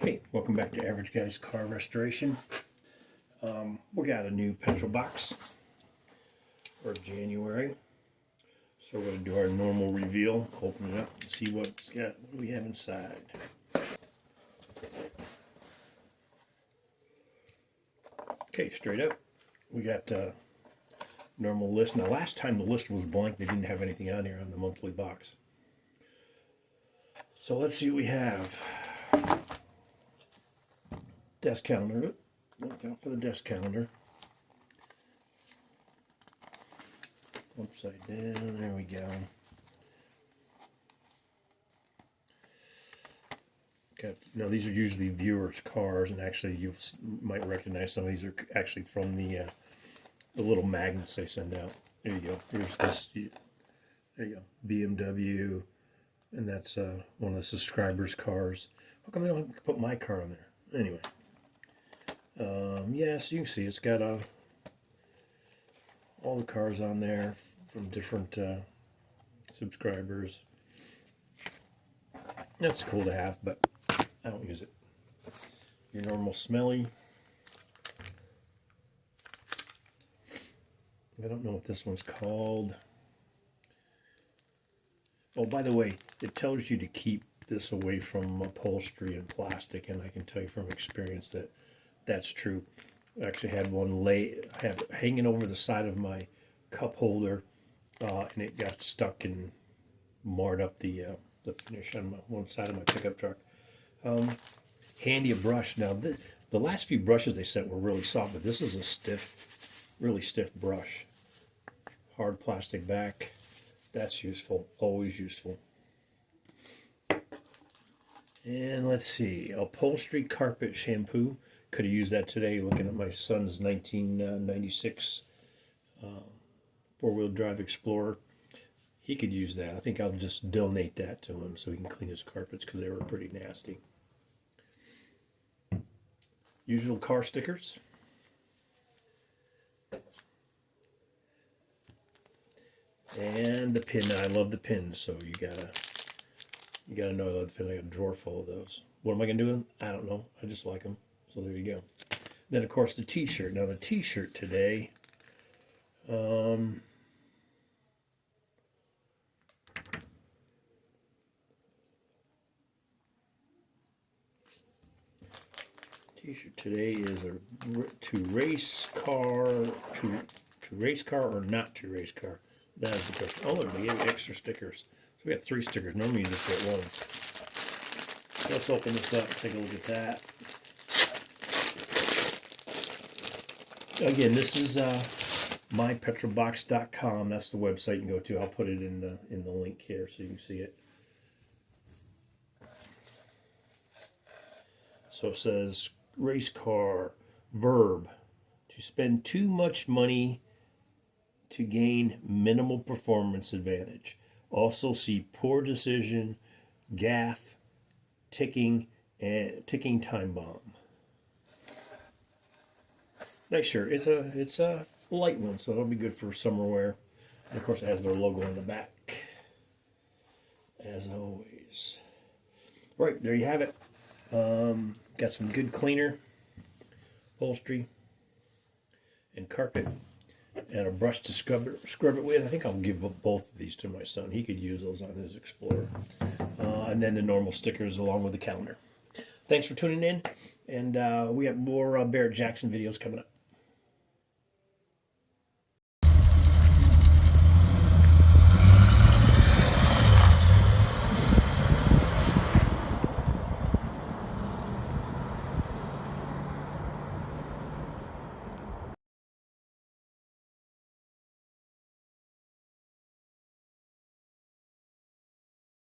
Hey, welcome back to Average Guy's Car Restoration. We got a new PETROLBOX for January. So we're going to do our normal reveal, open it up and see what we have inside. Okay, straight up, we got normal list. Now last time the list was blank, they didn't have anything on here on the monthly box. So let's see what we have. Desk calendar. Look out for the desk calendar. Upside down. There we go. Got, these are usually viewers' cars, and actually you might recognize some of these are actually from the little magnets they send out. There you go. Here's this. There you go. BMW, and that's one of the subscribers' cars. How come they don't put my car on there? Anyway. Yes, you can see it's got all the cars on there from different subscribers. That's cool to have, but I don't use it. Your normal smelly. I don't know what this one's called. Oh, by the way, it tells you to keep this away from upholstery and plastic, and I can tell you from experience that that's true. I actually had one hanging over the side of my cup holder, and it got stuck and marred up the finish on one side of my pickup truck. Handy a brush. Now, the last few brushes they sent were really soft, but this is a really stiff brush. Hard plastic back. That's useful. Always useful. And let's see. Upholstery carpet shampoo. Could have used that today looking at my son's 1996 four-wheel drive Explorer. He could use that. I think I'll just donate that to him so he can clean his carpets because they were pretty nasty. Usual car stickers. And the pin. I love the pins, so you gotta know I love the pin. I got a drawer full of those. What am I gonna do with them? I don't know. I just like them. So there you go. Then of course the t-shirt. Now the t-shirt today, t-shirt today is to race car or not to race car. That is the question. Oh, look, they gave extra stickers. So we got 3 stickers. Normally you just get 1. Let's open this up and take a look at that. Again, this is mypetrolbox.com. That's the website you can go to. I'll put it in the link here so you can see it. So it says race car verb to spend too much money to gain minimal performance advantage. Also see poor decision, gaffe, ticking time bomb. Nice shirt. It's a light one, so it'll be good for summer wear. And of course, it has their logo on the back, as always. Right, there you have it. Got some good cleaner, upholstery, and carpet, and a brush to scrub it with. I think I'll give both of these to my son. He could use those on his Explorer. And then the normal stickers along with the calendar. Thanks for tuning in, and we have more Barrett Jackson videos coming up.